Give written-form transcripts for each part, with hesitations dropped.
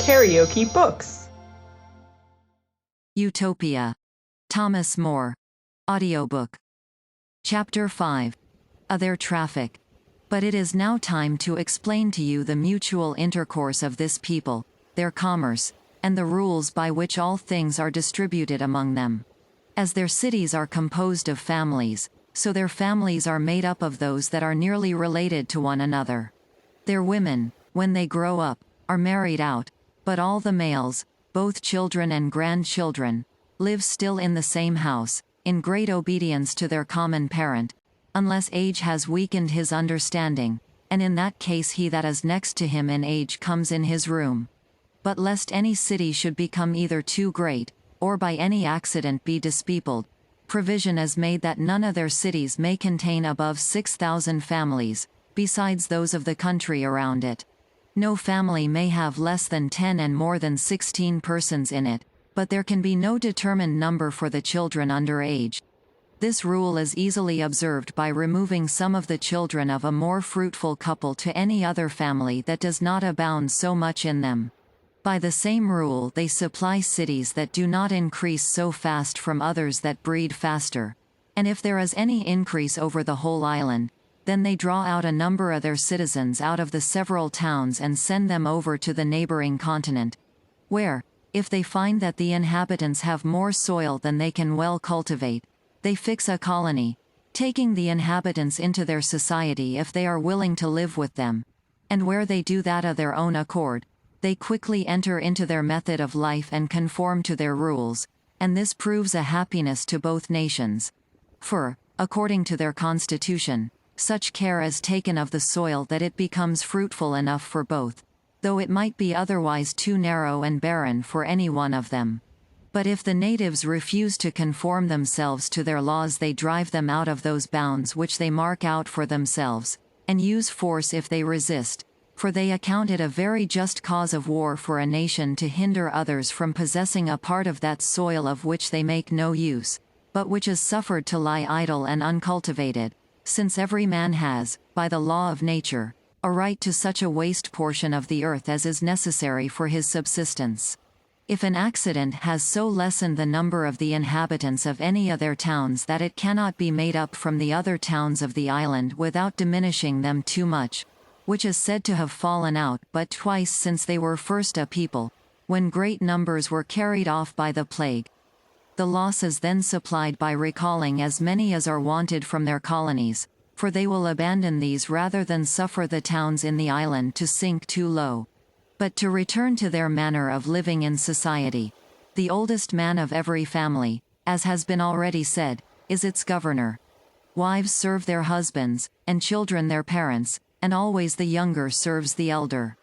KaraokeBooks. Utopia. Thomas More. Audiobook. Chapter 5. Other Traffic. But it is now time to explain to you the mutual intercourse of this people, their commerce, and the rules by which all things are distributed among them. As their cities are composed of families, so their families are made up of those that are nearly related to one another. Their women, when they grow up, are married out, but all the males, both children and grandchildren, live still in the same house, in great obedience to their common parent, unless age has weakened his understanding, and in that case he that is next to him in age comes in his room. But lest any city should become either too great, or by any accident be dispeopled, provision is made that none of their cities may contain above 6,000 families, besides those of the country around it. No family may have less than 10 and more than 16 persons in it, but there can be no determined number for the children under age. This rule is easily observed by removing some of the children of a more fruitful couple to any other family that does not abound so much in them. By the same rule they supply cities that do not increase so fast from others that breed faster, and if there is any increase over the whole island, then they draw out a number of their citizens out of the several towns and send them over to the neighboring continent, where, if they find that the inhabitants have more soil than they can well cultivate, they fix a colony, taking the inhabitants into their society if they are willing to live with them, and where they do that of their own accord, they quickly enter into their method of life and conform to their rules, and this proves a happiness to both nations. For, according to their constitution, such care is taken of the soil that it becomes fruitful enough for both, though it might be otherwise too narrow and barren for any one of them. But if the natives refuse to conform themselves to their laws, they drive them out of those bounds which they mark out for themselves, and use force if they resist, for they account it a very just cause of war for a nation to hinder others from possessing a part of that soil of which they make no use, but which is suffered to lie idle and uncultivated, since every man has, by the law of nature, a right to such a waste portion of the earth as is necessary for his subsistence. If an accident has so lessened the number of the inhabitants of any of their towns that it cannot be made up from the other towns of the island without diminishing them too much, which is said to have fallen out but twice since they were first a people, when great numbers were carried off by the plague, the loss is then supplied by recalling as many as are wanted from their colonies, for they will abandon these rather than suffer the towns in the island to sink too low. But to return to their manner of living in society, the oldest man of every family, as has been already said, is its governor. Wives serve their husbands, and children their parents, and always the younger serves the elder.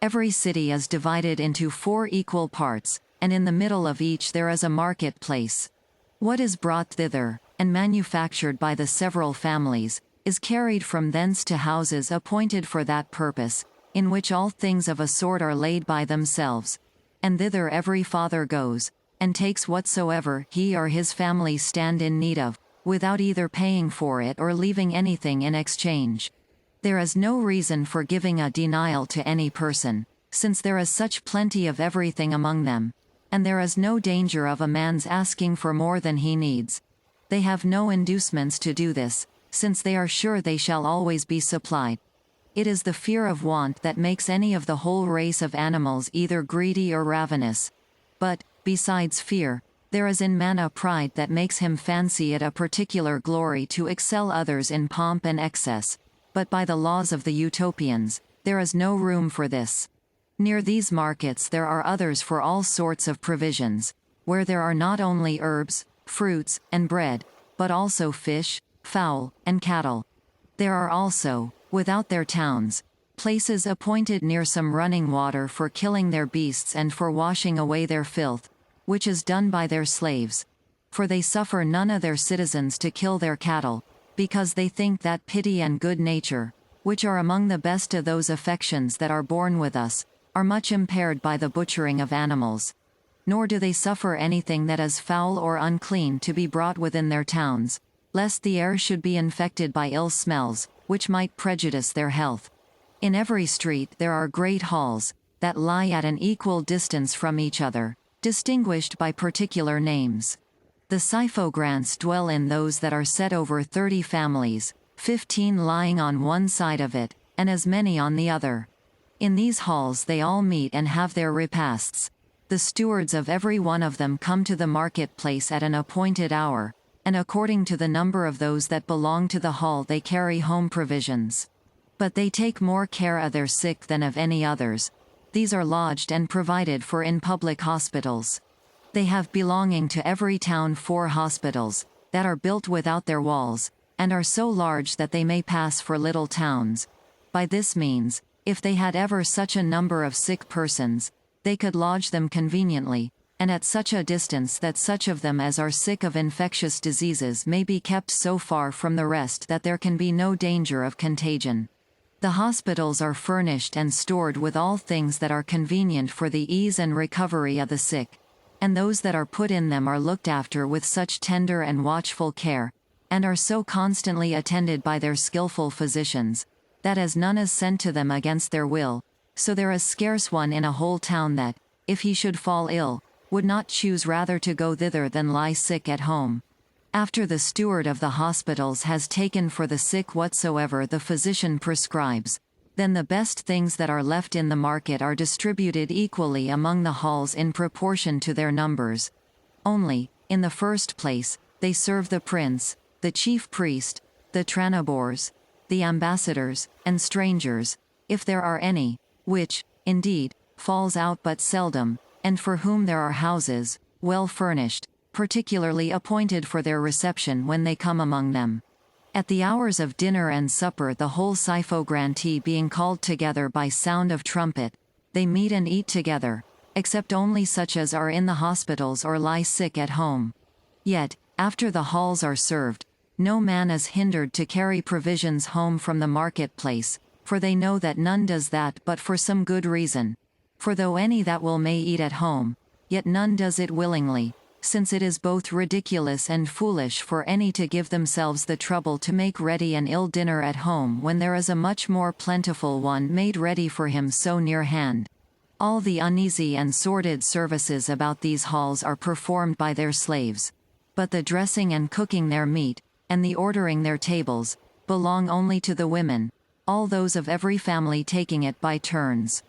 Every city is divided into 4 equal parts, and in the middle of each there is a marketplace. What is brought thither, and manufactured by the several families, is carried from thence to houses appointed for that purpose, in which all things of a sort are laid by themselves, and thither every father goes, and takes whatsoever he or his family stand in need of, without either paying for it or leaving anything in exchange. There is no reason for giving a denial to any person, since there is such plenty of everything among them, and there is no danger of a man's asking for more than he needs. They have no inducements to do this, since they are sure they shall always be supplied. It is the fear of want that makes any of the whole race of animals either greedy or ravenous. But, besides fear, there is in man a pride that makes him fancy it a particular glory to excel others in pomp and excess, but by the laws of the Utopians, there is no room for this. Near these markets there are others for all sorts of provisions, where there are not only herbs, fruits, and bread, but also fish, fowl, and cattle. There are also, without their towns, places appointed near some running water for killing their beasts and for washing away their filth, which is done by their slaves. For they suffer none of their citizens to kill their cattle, because they think that pity and good nature, which are among the best of those affections that are born with us, are much impaired by the butchering of animals. Nor do they suffer anything that is foul or unclean to be brought within their towns, lest the air should be infected by ill smells, which might prejudice their health. In every street there are great halls, that lie at an equal distance from each other, distinguished by particular names. The Syphogrants dwell in those that are set over 30 families, 15 lying on one side of it, and as many on the other. In these halls they all meet and have their repasts. The stewards of every one of them come to the marketplace at an appointed hour, and according to the number of those that belong to the hall they carry home provisions. But they take more care of their sick than of any others. These are lodged and provided for in public hospitals. They have belonging to every town 4 hospitals, that are built without their walls, and are so large that they may pass for little towns. By this means, if they had ever such a number of sick persons, they could lodge them conveniently, and at such a distance that such of them as are sick of infectious diseases may be kept so far from the rest that there can be no danger of contagion. The hospitals are furnished and stored with all things that are convenient for the ease and recovery of the sick, and those that are put in them are looked after with such tender and watchful care, and are so constantly attended by their skillful physicians, that as none is sent to them against their will, so there is scarce one in a whole town that, if he should fall ill, would not choose rather to go thither than lie sick at home. After the steward of the hospitals has taken for the sick whatsoever the physician prescribes, then the best things that are left in the market are distributed equally among the halls in proportion to their numbers. Only, in the first place, they serve the prince, the chief priest, the tranibors, the ambassadors, and strangers, if there are any, which, indeed, falls out but seldom, and for whom there are houses, well furnished, particularly appointed for their reception when they come among them. At the hours of dinner and supper the whole Syphograntee being called together by sound of trumpet, they meet and eat together, except only such as are in the hospitals or lie sick at home. Yet, after the halls are served, no man is hindered to carry provisions home from the marketplace, for they know that none does that but for some good reason. For though any that will may eat at home, yet none does it willingly, since it is both ridiculous and foolish for any to give themselves the trouble to make ready an ill dinner at home when there is a much more plentiful one made ready for him so near hand. All the uneasy and sordid services about these halls are performed by their slaves, but the dressing and cooking their meat, and the ordering their tables, belong only to the women, all those of every family taking it by turns.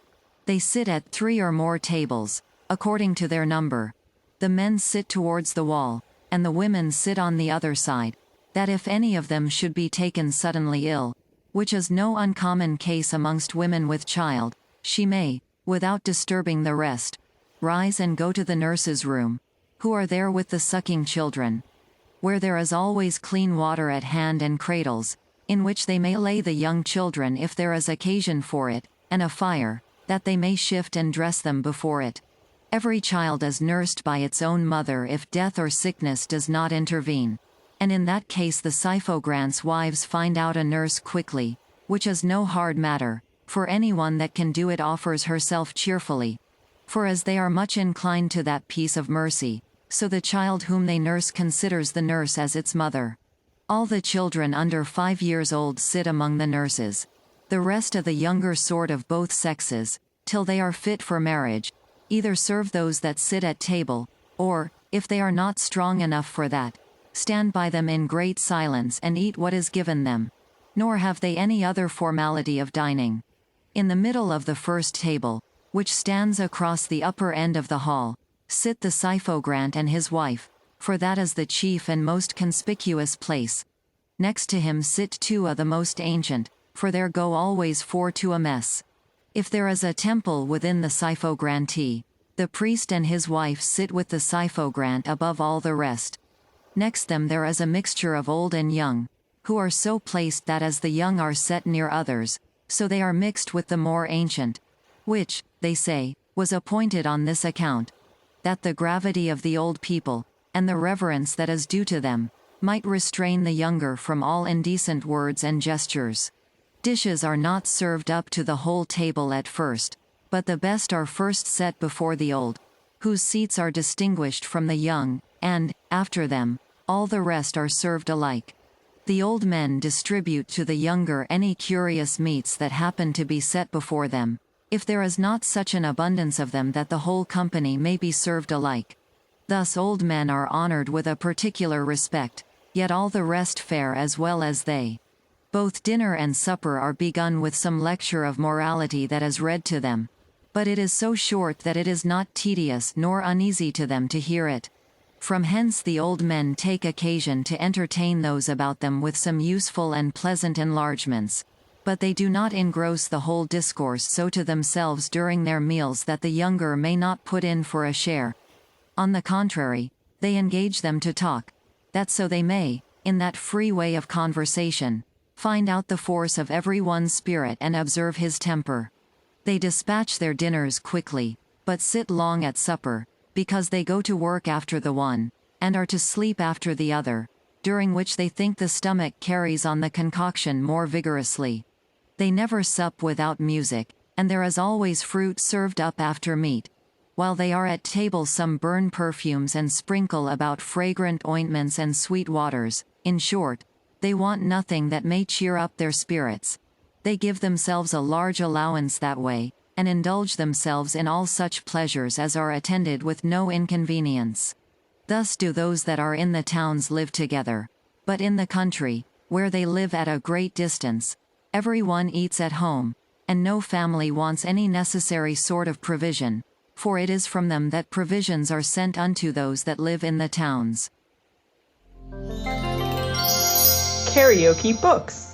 They sit at 3 or more tables, according to their number. The men sit towards the wall, and the women sit on the other side, that if any of them should be taken suddenly ill, which is no uncommon case amongst women with child, she may, without disturbing the rest, rise and go to the nurse's room, who are there with the sucking children, where there is always clean water at hand and cradles, in which they may lay the young children if there is occasion for it, and a fire, that they may shift and dress them before it. Every child is nursed by its own mother if death or sickness does not intervene, and in that case the Syphogrants' wives find out a nurse quickly, which is no hard matter, for anyone that can do it offers herself cheerfully. For as they are much inclined to that piece of mercy, so the child whom they nurse considers the nurse as its mother. All the children under 5 years old sit among the nurses. The rest of the younger sort of both sexes, till they are fit for marriage, either serve those that sit at table, or, if they are not strong enough for that, stand by them in great silence and eat what is given them. Nor have they any other formality of dining. In the middle of the first table, which stands across the upper end of the hall, sit the Syphogrant and his wife, for that is the chief and most conspicuous place. Next to him sit 2 of the most ancient, for there go always 4 to a mess. If there is a temple within the Syphograntee, the priest and his wife sit with the Syphogrant above all the rest. Next them there is a mixture of old and young, who are so placed that as the young are set near others, so they are mixed with the more ancient, which, they say, was appointed on this account, that the gravity of the old people, and the reverence that is due to them, might restrain the younger from all indecent words and gestures. Dishes are not served up to the whole table at first, but the best are first set before the old, whose seats are distinguished from the young, and, after them, all the rest are served alike. The old men distribute to the younger any curious meats that happen to be set before them, if there is not such an abundance of them that the whole company may be served alike. Thus old men are honored with a particular respect, yet all the rest fare as well as they. Both dinner and supper are begun with some lecture of morality that is read to them, but it is so short that it is not tedious nor uneasy to them to hear it. From hence the old men take occasion to entertain those about them with some useful and pleasant enlargements, but they do not engross the whole discourse so to themselves during their meals that the younger may not put in for a share. On the contrary, they engage them to talk, that so they may, in that free way of conversation, find out the force of every one's spirit and observe his temper. They dispatch their dinners quickly, but sit long at supper, because they go to work after the one, and are to sleep after the other, during which they think the stomach carries on the concoction more vigorously. They never sup without music, and there is always fruit served up after meat. While they are at table some burn perfumes and sprinkle about fragrant ointments and sweet waters. In short, they want nothing that may cheer up their spirits. They give themselves a large allowance that way, and indulge themselves in all such pleasures as are attended with no inconvenience. Thus do those that are in the towns live together. But in the country, where they live at a great distance, every one eats at home, and no family wants any necessary sort of provision, for it is from them that provisions are sent unto those that live in the towns. KaraokeBooks.